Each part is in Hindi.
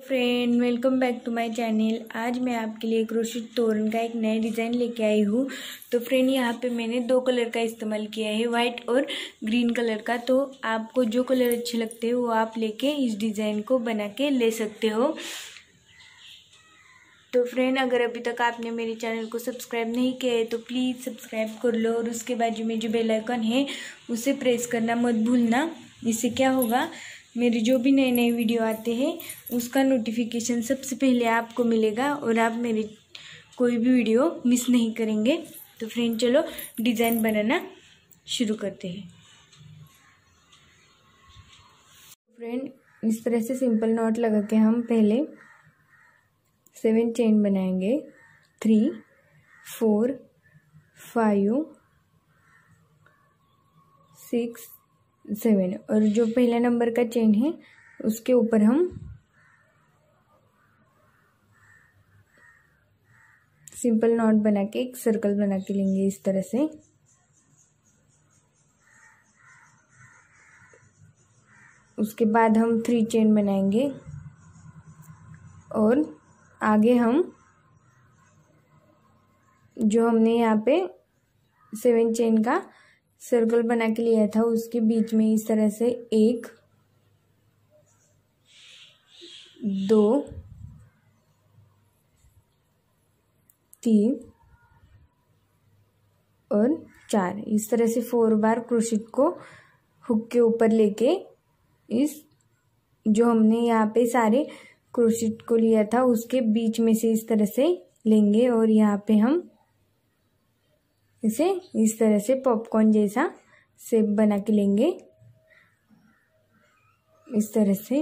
Friend, welcome back to my channel. आज मैं आपके लिए क्रोशेट तोरण का एक नया डिज़ाइन लेके आई हूँ। तो फ्रेंड, यहाँ पे मैंने दो कलर का इस्तेमाल किया है, वाइट और ग्रीन कलर का। तो आपको जो कलर अच्छे लगते हैं वो आप लेके इस डिज़ाइन को बना के ले सकते हो। तो फ्रेंड, अगर अभी तक आपने मेरे चैनल को सब्सक्राइब नहीं किया है तो प्लीज़ सब्सक्राइब कर लो और उसके बाजू में जो बेल आइकन है उसे प्रेस करना मत भूलना। इससे क्या होगा, मेरे जो भी नए नए वीडियो आते हैं उसका नोटिफिकेशन सबसे पहले आपको मिलेगा और आप मेरे कोई भी वीडियो मिस नहीं करेंगे। तो फ्रेंड, चलो डिज़ाइन बनाना शुरू करते हैं। फ्रेंड, इस तरह से सिंपल नॉट लगा के हम पहले 7 चेन बनाएंगे। 3 4 5 6 7 और जो पहला नंबर का चेन है उसके ऊपर हम सिंपल नॉट बना के एक सर्कल बना के लेंगे इस तरह से। उसके बाद हम 3 चेन बनाएंगे और आगे हम जो हमने यहाँ पे 7 चेन का सर्कल बना के लिया था उसके बीच में इस तरह से 1 2 3 और 4 इस तरह से 4 बार क्रोशेट को हुक के ऊपर लेके इस जो हमने यहाँ पे सारे क्रोशेट को लिया था उसके बीच में से इस तरह से लेंगे और यहाँ पे हम इसे इस तरह से पॉपकॉर्न जैसा शेप बना के लेंगे इस तरह से।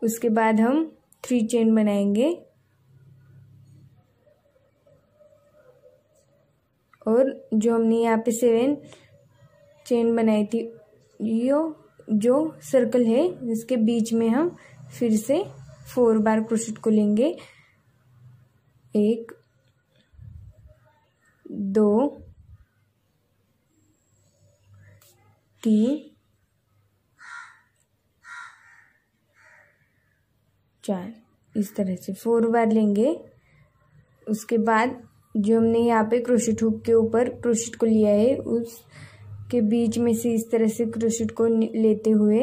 उसके बाद हम 3 चेन बनाएंगे और जो हमने यहाँ पे 7 चेन बनाई थी यो जो सर्कल है इसके बीच में हम फिर से 4 बार क्रोशेट को लेंगे। 1 2 3 4 इस तरह से 4 बार लेंगे। उसके बाद जो हमने यहाँ पे क्रोशेट हुक के ऊपर क्रोशेट को लिया है उसके बीच में से इस तरह से क्रोशेट को लेते हुए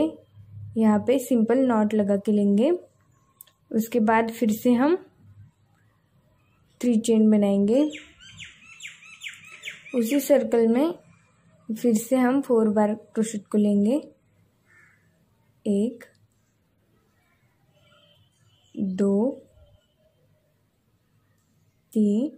यहाँ पे सिंपल नॉट लगा के लेंगे। उसके बाद फिर से हम 3 चेन बनाएंगे। उसी सर्कल में फिर से हम 4 बार क्रोशेट को लेंगे। 1 2 3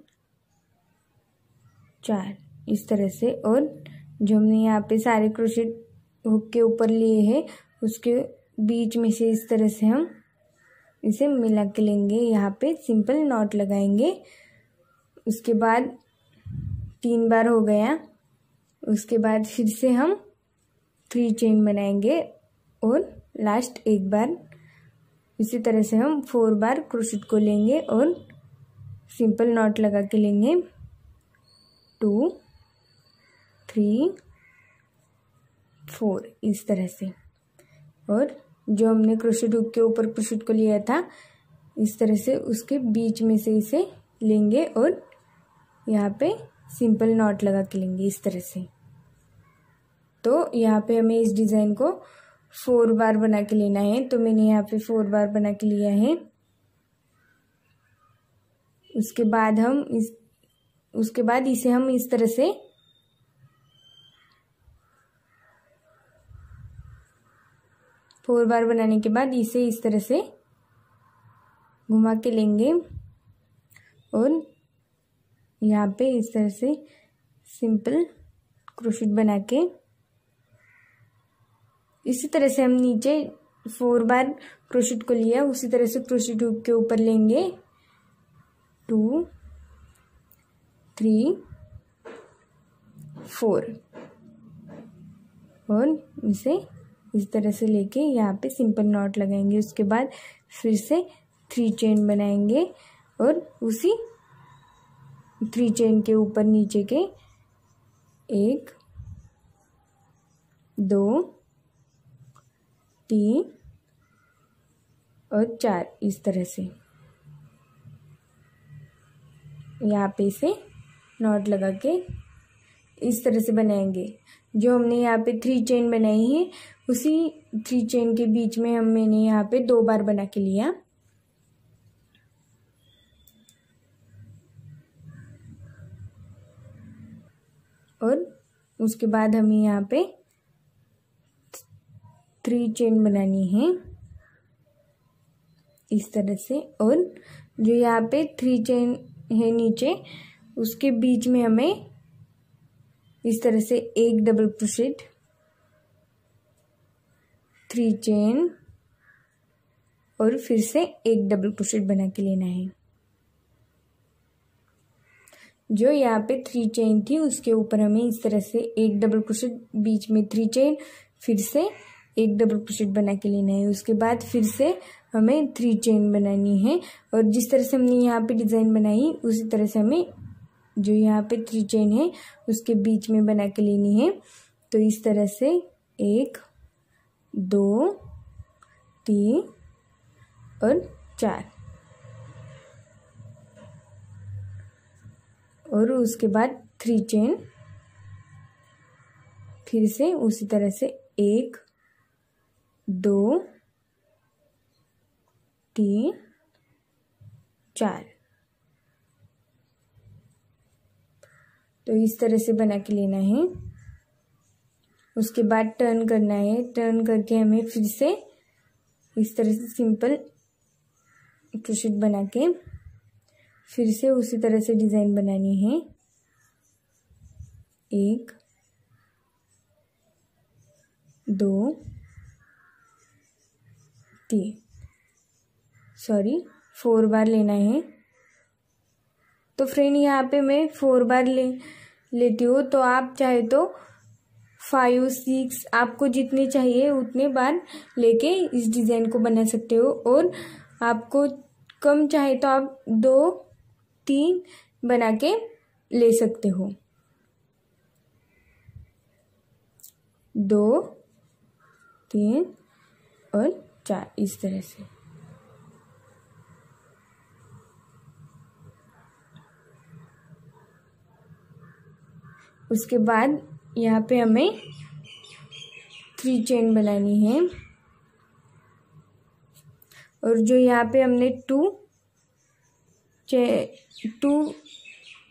4 इस तरह से और जो हमने यहाँ पे सारे क्रोशेट हुक के ऊपर लिए हैं उसके बीच में से इस तरह से हम इसे मिला के लेंगे। यहाँ पे सिंपल नॉट लगाएंगे। उसके बाद 3 बार हो गया। उसके बाद फिर से हम 3 चेन बनाएंगे और लास्ट एक बार इसी तरह से हम 4 बार क्रोशेट को लेंगे और सिंपल नॉट लगा के लेंगे। 2 3 4 इस तरह से और जो हमने क्रोशेट हुक के ऊपर क्रोशेट को लिया था इस तरह से उसके बीच में से इसे लेंगे और यहाँ पे सिंपल नॉट लगा के लेंगे इस तरह से। तो यहाँ पे हमें इस डिज़ाइन को 4 बार बना के लेना है। तो मैंने यहाँ पे 4 बार बना के लिया है। उसके बाद इसे हम इस तरह से फोर बार बनाने के बाद इसे इस तरह से घुमा के लेंगे और यहाँ पे इस तरह से सिंपल क्रोशेट बना के इसी तरह से हम नीचे 4 बार क्रोशेट को लिया उसी तरह से क्रोशेट हुक के ऊपर लेंगे। 2 3 4 और इसे इस तरह से लेके यहाँ पे सिंपल नॉट लगाएंगे। उसके बाद फिर से 3 चेन बनाएंगे और उसी 3 चेन के ऊपर नीचे के 1 2 3 और 4 इस तरह से यहाँ पे इसे नॉट लगा के इस तरह से बनाएंगे। जो हमने यहाँ पे 3 चेन बनाई है उसी 3 चेन के बीच में मैंने यहाँ पे 2 बार बना के लिया। और उसके बाद हमें यहाँ पे 3 चेन बनानी है इस तरह से। और जो यहाँ पे 3 चेन है नीचे उसके बीच में हमें इस तरह से एक डबल क्रोशेट, 3 चेन और फिर से एक डबल क्रोशेट बना के लेना है। जो यहाँ पे 3 चेन थी उसके ऊपर हमें इस तरह से एक डबल क्रोशेट, बीच में 3 चेन, फिर से एक डबल क्रोशेट बना के लेना है। उसके बाद फिर से हमें 3 चेन बनानी है और जिस तरह से हमने यहाँ पे डिज़ाइन बनाई उसी तरह से हमें जो यहाँ पे 3 चेन है उसके बीच में बना के लेनी है। तो इस तरह से 1 2 3 और 4 और उसके बाद 3 चेन, फिर से उसी तरह से 1 2 3 4। तो इस तरह से बना के लेना है। उसके बाद टर्न करना है। टर्न करके हमें फिर से इस तरह से सिंपल क्रोशेट बना के फिर से उसी तरह से डिज़ाइन बनानी है। 1 2 3 4 बार लेना है। तो फ्रेंड यहाँ पे मैं 4 बार लेती हूँ, तो आप चाहे तो 5 6 आपको जितने चाहिए उतने बार लेके इस डिज़ाइन को बना सकते हो। और आपको कम चाहे तो आप 2 3 बना के ले सकते हो। 2 3 और 4 इस तरह से। उसके बाद यहाँ पे हमें 3 चेन बनानी है और जो यहाँ पे हमने 2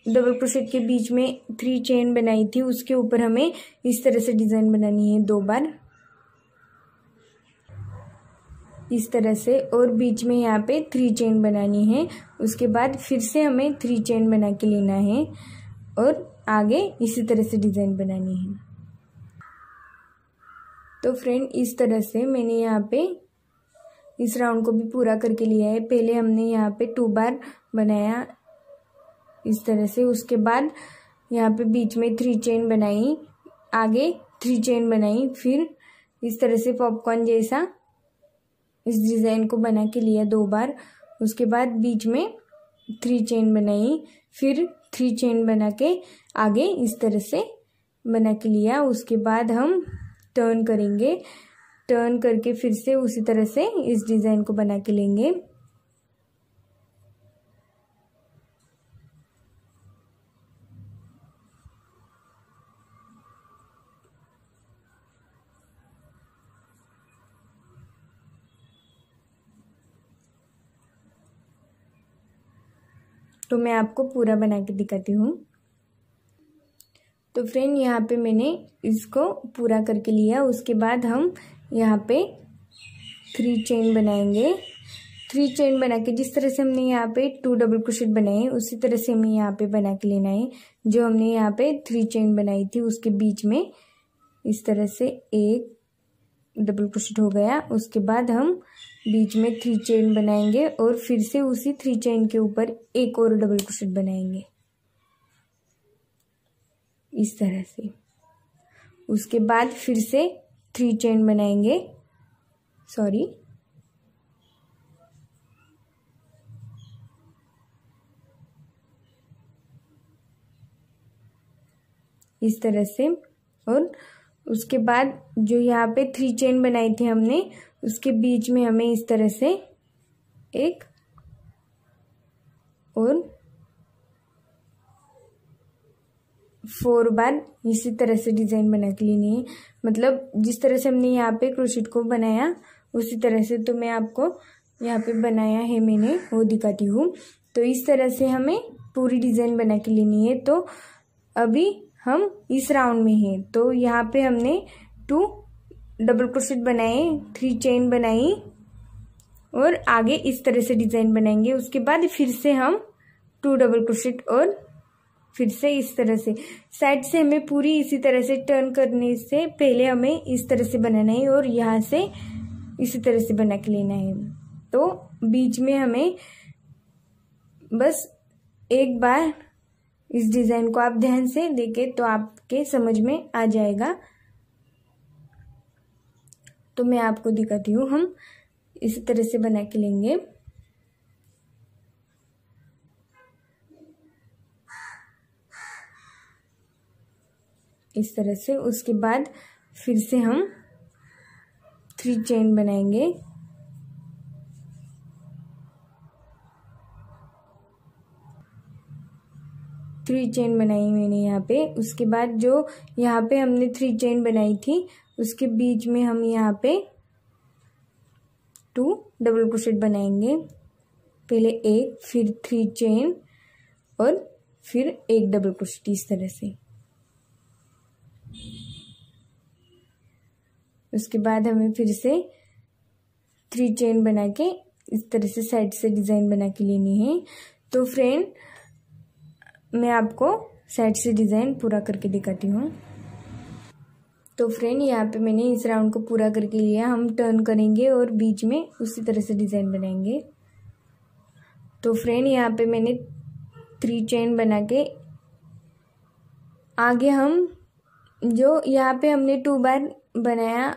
डबल क्रोशेट के बीच में 3 चेन बनाई थी उसके ऊपर हमें इस तरह से डिज़ाइन बनानी है 2 बार इस तरह से। और बीच में यहाँ पे 3 चेन बनानी है। उसके बाद फिर से हमें 3 चेन बना के लेना है और आगे इसी तरह से डिज़ाइन बनानी है। तो फ्रेंड इस तरह से मैंने यहाँ पे इस राउंड को भी पूरा करके लिया है। पहले हमने यहाँ पे 2 बार बनाया इस तरह से। उसके बाद यहाँ पे बीच में 3 चेन बनाई, आगे 3 चेन बनाई, फिर इस तरह से पॉपकॉर्न जैसा इस डिज़ाइन को बना के लिया 2 बार। उसके बाद बीच में 3 चेन बनाई, फिर 3 चेन बना के आगे इस तरह से बना के लिया। उसके बाद हम टर्न करेंगे। टर्न करके फिर से उसी तरह से इस डिज़ाइन को बना के लेंगे। तो मैं आपको पूरा बना के दिखाती हूँ। तो फ्रेंड यहाँ पे मैंने इसको पूरा करके लिया। उसके बाद हम यहाँ पे 3 चेन बनाएंगे। 3 चेन बना के जिस तरह से हमने यहाँ पे 2 डबल क्रोशेट बनाए उसी तरह से हमें यहाँ पे बना के लेना है। जो हमने यहाँ पे 3 चेन बनाई थी उसके बीच में इस तरह से एक डबल क्रोशेट हो गया। उसके बाद हम बीच में 3 चेन बनाएंगे और फिर से उसी 3 चेन के ऊपर एक और डबल क्रोशेट बनाएंगे इस तरह से। उसके बाद फिर से 3 चेन बनाएंगे, इस तरह से। और उसके बाद जो यहाँ पे 3 चेन बनाई थी हमने, उसके बीच में हमें इस तरह से एक और 4 बार इसी तरह से डिजाइन बना के लेनी है। मतलब जिस तरह से हमने यहाँ पे क्रोशेट को बनाया उसी तरह से, तो मैं आपको यहाँ पे बनाया है मैंने वो दिखाती हूँ। तो इस तरह से हमें पूरी डिजाइन बना के लेनी है। तो अभी हम इस राउंड में हैं, तो यहाँ पे हमने 2 डबल क्रोशेट बनाए, 3 चेन बनाई और आगे इस तरह से डिजाइन बनाएंगे। उसके बाद फिर से हम 2 डबल क्रोशेट और फिर से इस तरह से साइड से हमें पूरी इसी तरह से टर्न करने से पहले हमें इस तरह से बनाना है और यहाँ से इसी तरह से बना के लेना है। तो बीच में हमें बस एक बार इस डिजाइन को आप ध्यान से देखें तो आपके समझ में आ जाएगा। तो मैं आपको दिखाती हूँ, हम इसी तरह से बना के लेंगे। इस तरह से उसके बाद फिर से हम 3 चेन बनाएंगे। थ्री चेन बनाई मैंने यहाँ पे। उसके बाद जो यहाँ पे हमने 3 चेन बनाई थी उसके बीच में हम यहाँ पे 2 डबल क्रोशेट बनाएंगे। पहले एक, फिर 3 चेन और फिर एक डबल क्रोशेट इस तरह से। उसके बाद हमें फिर से 3 चेन बना के इस तरह से साइड से डिजाइन बना के लेनी है। तो फ्रेंड मैं आपको साइड से डिजाइन पूरा करके दिखाती हूँ। तो फ्रेंड यहाँ पे मैंने इस राउंड को पूरा करके लिया। हम टर्न करेंगे और बीच में उसी तरह से डिजाइन बनाएंगे। तो फ्रेंड यहाँ पे मैंने 3 चेन बना के आगे हम जो यहाँ पे हमने 2 बार बनाया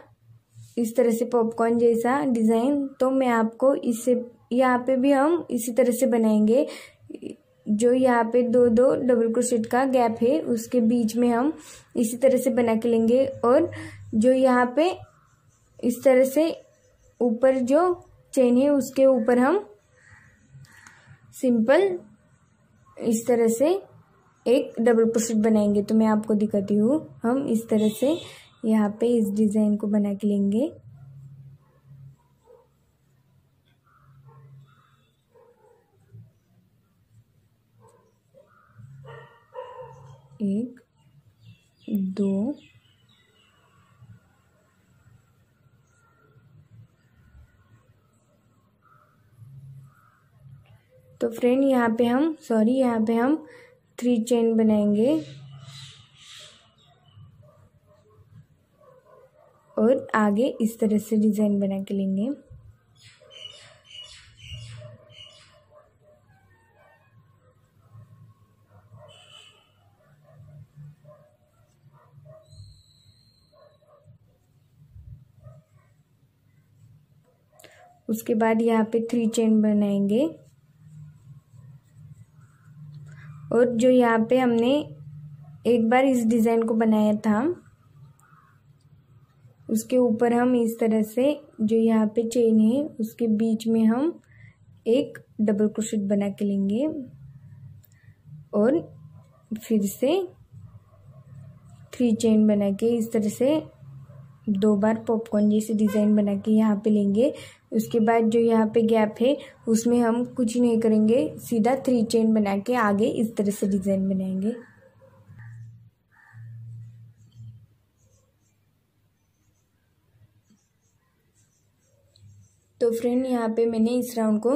इस तरह से पॉपकॉर्न जैसा डिजाइन, तो मैं आपको इससे यहाँ पे भी हम इसी तरह से बनाएंगे। जो यहाँ पे 2-2 डबल क्रोशेट का गैप है उसके बीच में हम इसी तरह से बना के लेंगे और जो यहाँ पे इस तरह से ऊपर जो चेन है उसके ऊपर हम सिंपल इस तरह से एक डबल क्रोशेट बनाएंगे। तो मैं आपको दिखाती हूँ, हम इस तरह से यहाँ पे इस डिजाइन को बना के लेंगे। एक, 2, तो फ्रेंड यहाँ पे हम यहाँ पे हम 3 चेन बनाएंगे और आगे इस तरह से डिजाइन बना के लेंगे। उसके बाद यहाँ पे 3 चेन बनाएंगे और जो यहाँ पे हमने एक बार इस डिजाइन को बनाया था उसके ऊपर हम इस तरह से जो यहाँ पे चेन है उसके बीच में हम एक डबल क्रोशेट बना के लेंगे और फिर से 3 चेन बना के इस तरह से 2 बार पॉपकॉर्न जैसे डिजाइन बना के यहाँ पे लेंगे। उसके बाद जो यहाँ पे गैप है उसमें हम कुछ नहीं करेंगे, सीधा 3 चेन बना के आगे इस तरह से डिजाइन बनाएंगे। तो फ्रेंड यहाँ पे मैंने इस राउंड को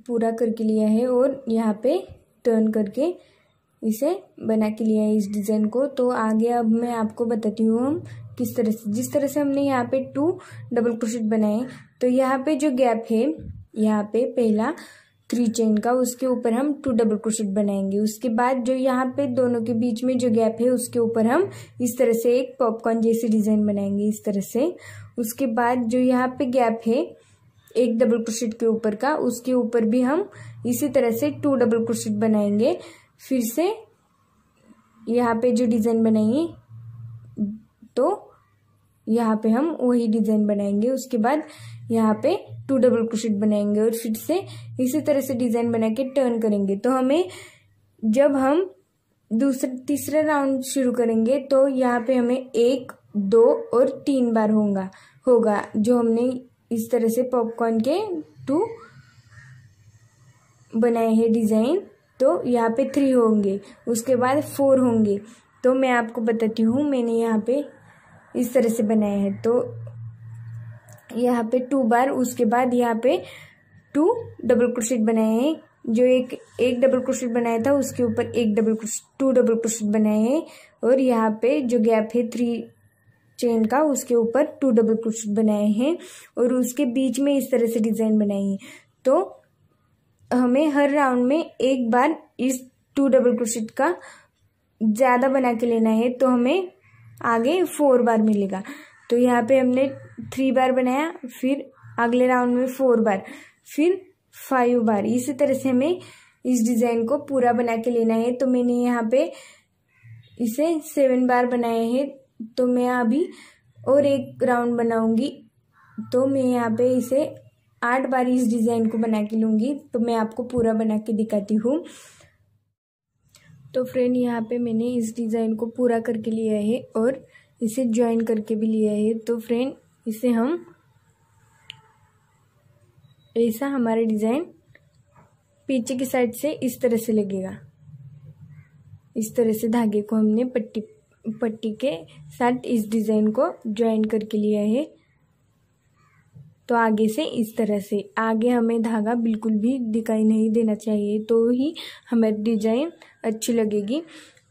पूरा करके लिया है और यहाँ पे टर्न करके इसे बना के लिया है इस डिज़ाइन को। तो आगे अब मैं आपको बताती हूँ हम किस तरह से, जिस तरह से हमने यहाँ पे 2 डबल क्रोशेट बनाए तो यहाँ पे जो गैप है यहाँ पे पहला 3 चेन का उसके ऊपर हम 2 डबल क्रोशेट बनाएंगे। उसके बाद जो यहाँ पे दोनों के बीच में जो गैप है उसके ऊपर हम इस तरह से एक पॉपकॉर्न जैसी डिजाइन बनाएंगे इस तरह से। उसके बाद जो यहाँ पे गैप है एक डबल क्रोशेट के ऊपर का उसके ऊपर भी हम इसी तरह से 2 डबल क्रोशेट बनाएंगे। फिर से यहाँ पे जो डिजाइन बनाई तो यहाँ पे हम वही डिज़ाइन बनाएंगे। उसके बाद यहाँ पे 2 डबल क्रोशेट बनाएंगे और फिर से इसी तरह से डिज़ाइन बना के टर्न करेंगे। तो हमें जब हम तीसरा राउंड शुरू करेंगे तो यहाँ पे हमें 1, 2 और 3 बार होगा जो हमने इस तरह से पॉपकॉर्न के 2 बनाए हैं डिज़ाइन। तो यहाँ पे 3 होंगे, उसके बाद 4 होंगे। तो मैं आपको बताती हूँ, मैंने यहाँ पे इस तरह से बनाया है। तो यहाँ पे 2 बार, उसके बाद यहाँ पे 2 डबल क्रोशेट बनाए हैं। जो एक डबल क्रोशेट बनाया था उसके ऊपर 2 डबल क्रोशेट बनाए हैं और यहाँ पे जो गैप है 3 चेन का उसके ऊपर 2 डबल क्रोशेट बनाए हैं और उसके बीच में इस तरह से डिज़ाइन बनाई है। तो हमें हर राउंड में एक बार इस 2 डबल क्रोशेट का ज़्यादा बना के लेना है, तो हमें आगे 4 बार मिलेगा। तो यहाँ पे हमने 3 बार बनाया, फिर अगले राउंड में 4 बार, फिर 5 बार। इसी तरह से हमें इस डिज़ाइन को पूरा बना के लेना है। तो मैंने यहाँ पे इसे 7 बार बनाए हैं। तो मैं अभी और एक राउंड बनाऊंगी, तो मैं यहाँ पे इसे 8 बार इस डिज़ाइन को बना के लूँगी। तो मैं आपको पूरा बना के दिखाती हूँ। तो फ्रेंड, यहाँ पे मैंने इस डिज़ाइन को पूरा करके लिया है और इसे ज्वाइन करके भी लिया है। तो फ्रेंड, इसे हम ऐसा हमारा डिज़ाइन पीछे की साइड से इस तरह से लगेगा। इस तरह से धागे को हमने पट्टी के साथ इस डिज़ाइन को ज्वाइन करके लिया है। तो आगे से इस तरह से, आगे हमें धागा बिल्कुल भी दिखाई नहीं देना चाहिए, तो ही हमारी डिज़ाइन अच्छी लगेगी।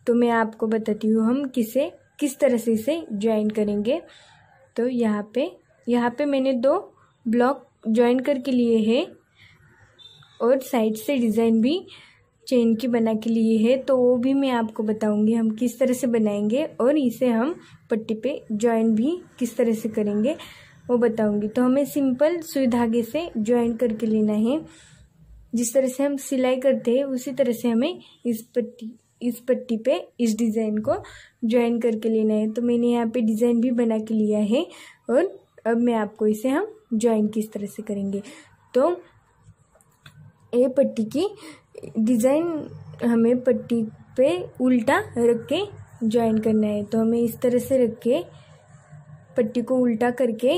तो मैं आपको बताती हूँ हम किस तरह से इसे ज्वाइन करेंगे। तो यहाँ पे मैंने 2 ब्लॉक ज्वाइन करके लिए हैं और साइड से डिज़ाइन भी चेन की बना के लिए है। तो वो भी मैं आपको बताऊंगी हम किस तरह से बनाएंगे और इसे हम पट्टी पे ज्वाइन भी किस तरह से करेंगे वो बताऊंगी। तो हमें सिंपल सुई धागे से ज्वाइन करके लेना है। जिस तरह से हम सिलाई करते हैं उसी तरह से हमें इस पट्टी पे इस डिज़ाइन को ज्वाइन करके लेना है। तो मैंने यहाँ पे डिज़ाइन भी बना के लिया है और अब मैं आपको इसे हम ज्वाइन किस तरह से करेंगे। तो ये पट्टी की डिज़ाइन हमें पट्टी पे उल्टा रख के ज्वाइन करना है। तो हमें इस तरह से रख के पट्टी को उल्टा करके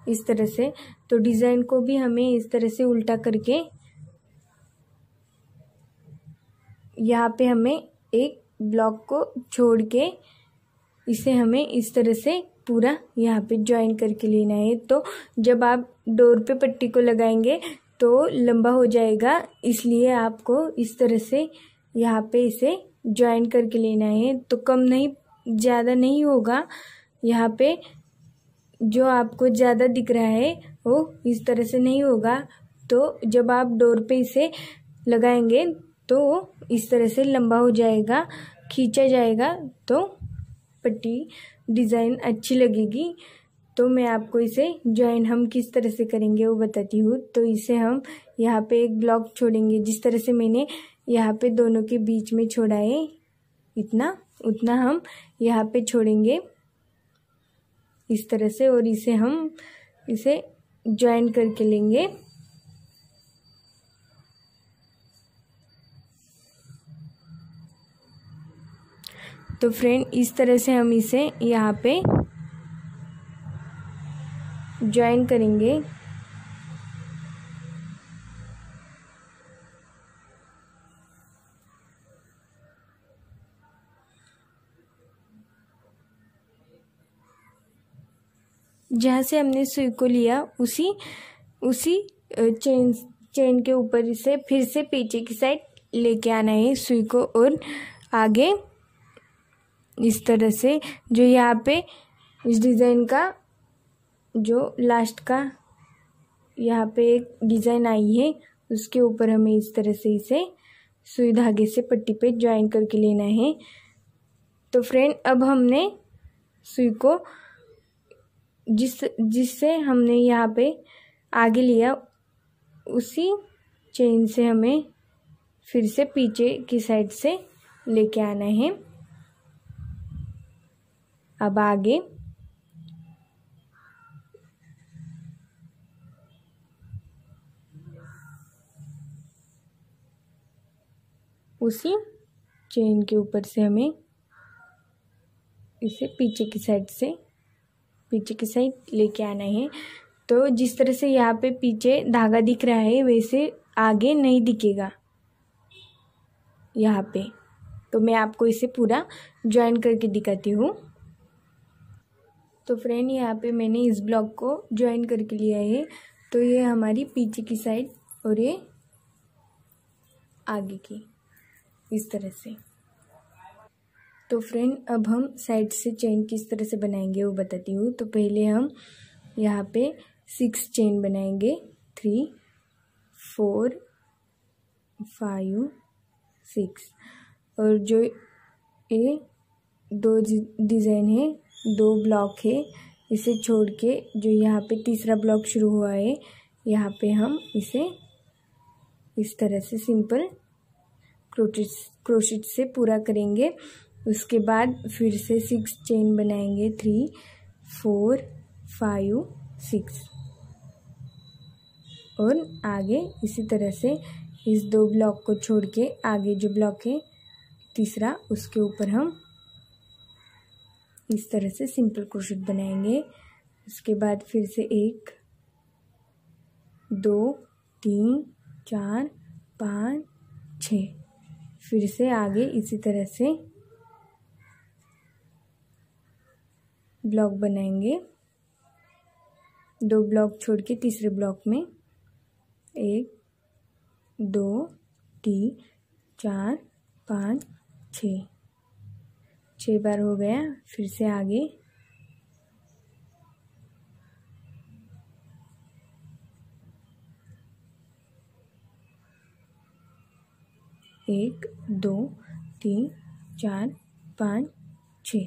इस तरह से, तो डिज़ाइन को भी हमें इस तरह से उल्टा करके यहाँ पे हमें एक ब्लॉक को छोड़ के इसे हमें इस तरह से पूरा यहाँ पे ज्वाइन करके लेना है। तो जब आप डोर पे पट्टी को लगाएंगे तो लंबा हो जाएगा, इसलिए आपको इस तरह से यहाँ पे इसे ज्वाइन करके लेना है। तो कम नहीं, ज़्यादा नहीं होगा। यहाँ पे जो आपको ज़्यादा दिख रहा है वो इस तरह से नहीं होगा। तो जब आप डोर पे इसे लगाएंगे तो इस तरह से लंबा हो जाएगा, खींचा जाएगा, तो पट्टी डिज़ाइन अच्छी लगेगी। तो मैं आपको इसे ज्वाइन हम किस तरह से करेंगे वो बताती हूँ। तो इसे हम यहाँ पे एक ब्लॉक छोड़ेंगे, जिस तरह से मैंने यहाँ पे दोनों के बीच में छोड़ा है इतना उतना हम यहाँ पे छोड़ेंगे इस तरह से, और इसे ज्वाइन करके लेंगे। तो फ्रेंड, इस तरह से हम इसे यहाँ पे ज्वाइन करेंगे। जहाँ से हमने सुई को लिया उसी चेन के ऊपर से फिर से पीछे की साइड लेके आना है सुई को, और आगे इस तरह से जो यहाँ पे इस डिज़ाइन का जो लास्ट का यहाँ पे एक डिज़ाइन आई है उसके ऊपर हमें इस तरह से इसे सुई धागे से पट्टी पे ज्वाइन करके लेना है। तो फ्रेंड, अब हमने सुई को जिससे हमने यहाँ पे आगे लिया उसी चेन से हमें फिर से पीछे की साइड से लेके आना है। अब आगे उसी चेन के ऊपर से हमें इसे पीछे की साइड लेके आना है। तो जिस तरह से यहाँ पे पीछे धागा दिख रहा है वैसे आगे नहीं दिखेगा यहाँ पे। तो मैं आपको इसे पूरा ज्वाइन करके दिखाती हूँ। तो फ्रेंड यहाँ पे मैंने इस ब्लॉक को ज्वाइन करके लिया है। तो ये हमारी पीछे की साइड और ये आगे की, इस तरह से। तो फ्रेंड अब हम साइड से चेन किस तरह से बनाएंगे वो बताती हूँ। तो पहले हम यहाँ पे 6 चेन बनाएंगे, 3 4 5 6। और जो ये 2 डिज़ाइन है, 2 ब्लॉक है, इसे छोड़ के जो यहाँ पे तीसरा ब्लॉक शुरू हुआ है यहाँ पे हम इसे इस तरह से सिंपल क्रोशेट से पूरा करेंगे। उसके बाद फिर से 6 चेन बनाएंगे, 3 4 5 6। और आगे इसी तरह से इस 2 ब्लॉक को छोड़ के आगे जो ब्लॉक है तीसरा, उसके ऊपर हम इस तरह से सिंपल क्रोशेट बनाएंगे। उसके बाद फिर से 1 2 3 4 5 6, फिर से आगे इसी तरह से ब्लॉक बनाएंगे, 2 ब्लॉक छोड़ के तीसरे ब्लॉक में 1 2 3 4 5 6 बार हो गया। फिर से आगे 1 2 3 4 5 6।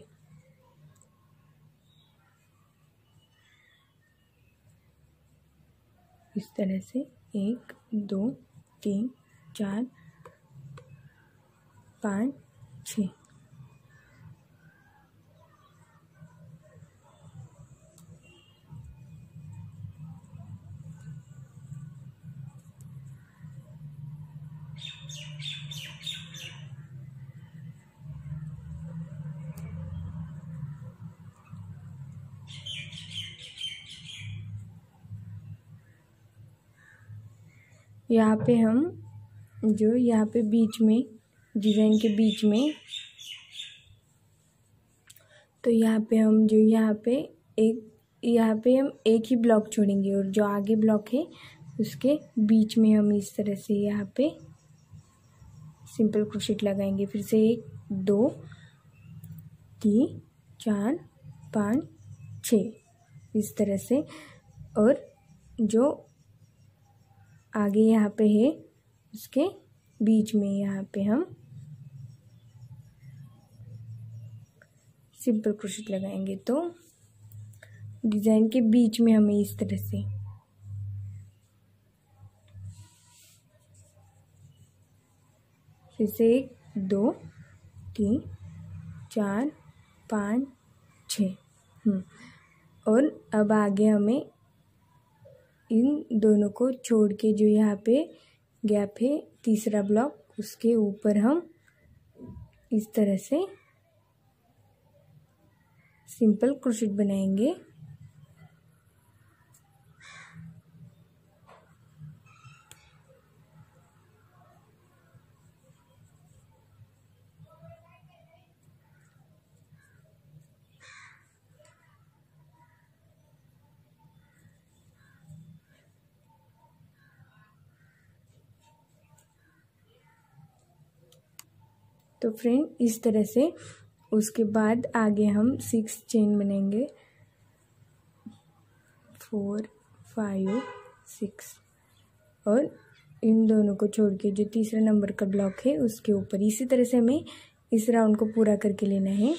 इस तरह से 1 2 3 4 5 6। यहाँ पे हम जो यहाँ पे बीच में डिज़ाइन के बीच में, तो यहाँ पे हम जो यहाँ पे हम एक ही ब्लॉक छोड़ेंगे और जो आगे ब्लॉक है उसके बीच में हम इस तरह से यहाँ पे सिंपल क्रोशेट लगाएंगे। फिर से 1 2 3 4 5 6 इस तरह से। और जो आगे यहाँ पे है उसके बीच में यहाँ पे हम सिंपल क्रोशेट लगाएंगे। तो डिज़ाइन के बीच में हमें इस तरह से फिर से 1 2 3 4 5 6। और अब आगे हमें इन दोनों को छोड़ के जो यहाँ पे गैप है तीसरा ब्लॉक, उसके ऊपर हम इस तरह से सिंपल क्रोशेट बनाएंगे। तो फ्रेंड इस तरह से उसके बाद आगे हम 6 चेन बनेंगे, 4 5 6। और इन दोनों को छोड़ के जो तीसरा नंबर का ब्लॉक है उसके ऊपर इसी तरह से हमें इस राउंड को पूरा करके लेना है।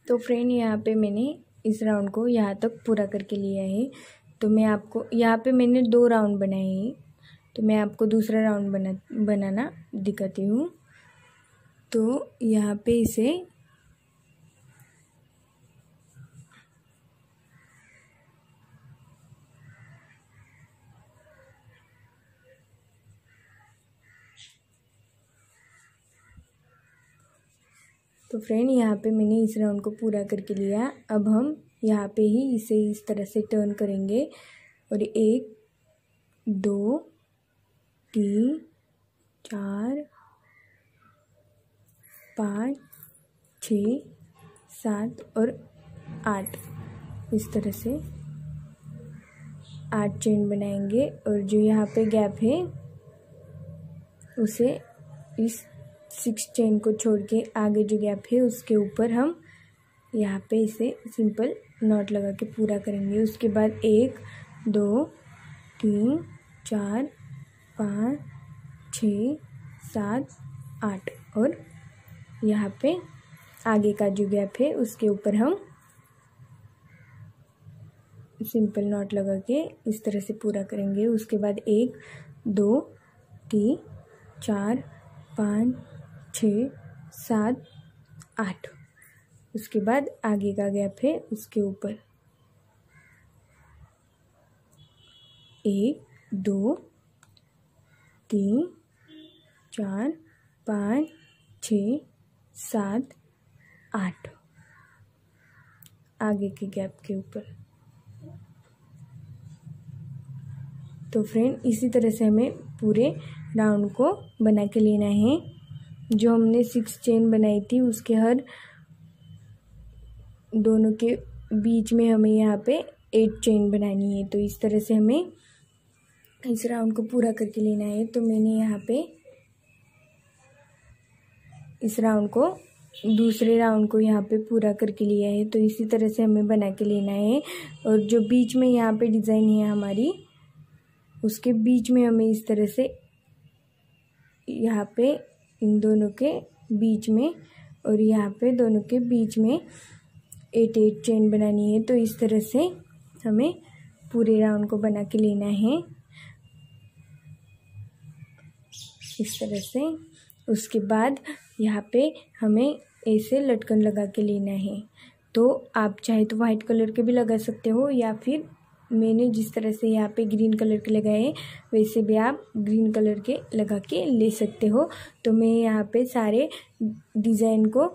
तो फ्रेंड यहाँ पे मैंने इस राउंड को यहाँ तक पूरा करके लिया है। तो मैं आपको यहाँ पे मैंने 2 राउंड बनाए हैं, तो मैं आपको दूसरा राउंड बनाना दिखाती हूँ। तो यहाँ पे इसे तो फ्रेंड यहाँ पे मैंने इस राउंड को पूरा करके लिया। अब हम यहाँ पे ही इसे इस तरह से टर्न करेंगे और 1 2 3 4 5 6 7 और 8 इस तरह से 8 चेन बनाएंगे। और जो यहाँ पे गैप है उसे इस 6 चेन को छोड़ के आगे जो गैप है उसके ऊपर हम यहाँ पे इसे सिंपल नॉट लगा के पूरा करेंगे। उसके बाद 1 2 3 4 5 6 7 8 और यहाँ पे आगे का जो गैप है उसके ऊपर हम सिंपल नॉट लगा के इस तरह से पूरा करेंगे। उसके बाद 1 2 3 4 5 6 7 8 उसके बाद आगे का गैप है उसके ऊपर 1 2 3 4 5 6 7 8 आगे के गैप के ऊपर। तो फ्रेंड इसी तरह से हमें पूरे राउंड को बना के लेना है। जो हमने 6 चेन बनाई थी उसके हर दोनों के बीच में हमें यहाँ पे 8 चेन बनानी है। तो इस तरह से हमें इस राउंड को पूरा करके लेना है। तो मैंने यहाँ पे इस राउंड को दूसरे राउंड को यहाँ पे पूरा करके लिया है। तो इसी तरह से हमें बना के लेना है। और जो बीच में यहाँ पे डिज़ाइन है हमारी उसके बीच में हमें इस तरह से यहाँ पे इन दोनों के बीच में और यहाँ पे दोनों के बीच में 8 चेन बनानी है। तो इस तरह से हमें पूरे राउंड को बना के लेना है इस तरह से। उसके बाद यहाँ पे हमें ऐसे लटकन लगा के लेना है। तो आप चाहे तो वाइट कलर के भी लगा सकते हो या फिर मैंने जिस तरह से यहाँ पे ग्रीन कलर के लगाए वैसे भी आप ग्रीन कलर के लगा के ले सकते हो। तो मैं यहाँ पे सारे डिज़ाइन को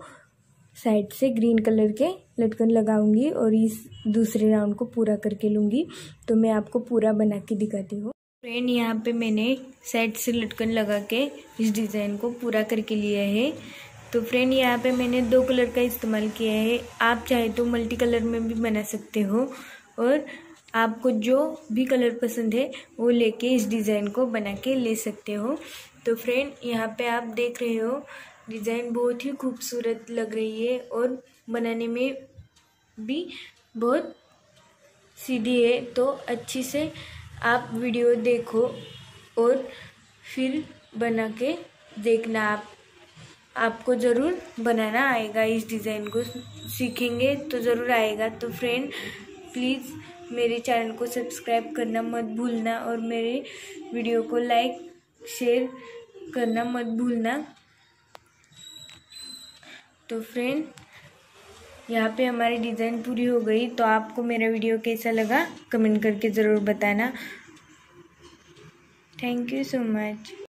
साइड से ग्रीन कलर के लटकन लगाऊंगी और इस दूसरे राउंड को पूरा करके लूँगी। तो मैं आपको पूरा बना के दिखाती हूँ। फ्रेंड यहाँ पे मैंने साइड से लटकन लगा के इस डिज़ाइन को पूरा करके लिया है। तो फ्रेंड यहाँ पे मैंने 2 कलर का इस्तेमाल किया है। आप चाहे तो मल्टी कलर में भी बना सकते हो और आपको जो भी कलर पसंद है वो लेके इस डिज़ाइन को बना के ले सकते हो। तो फ्रेंड यहाँ पे आप देख रहे हो डिज़ाइन बहुत ही खूबसूरत लग रही है और बनाने में भी बहुत सीधी है। तो अच्छी से आप वीडियो देखो और फिर बना के देखना। आपको ज़रूर बनाना आएगा। इस डिज़ाइन को सीखेंगे तो ज़रूर आएगा। तो फ्रेंड प्लीज़ मेरे चैनल को सब्सक्राइब करना मत भूलना और मेरे वीडियो को लाइक शेयर करना मत भूलना। तो फ्रेंड यहाँ पे हमारी डिज़ाइन पूरी हो गई। तो आपको मेरा वीडियो कैसा लगा कमेंट करके ज़रूर बताना। Thank you so much.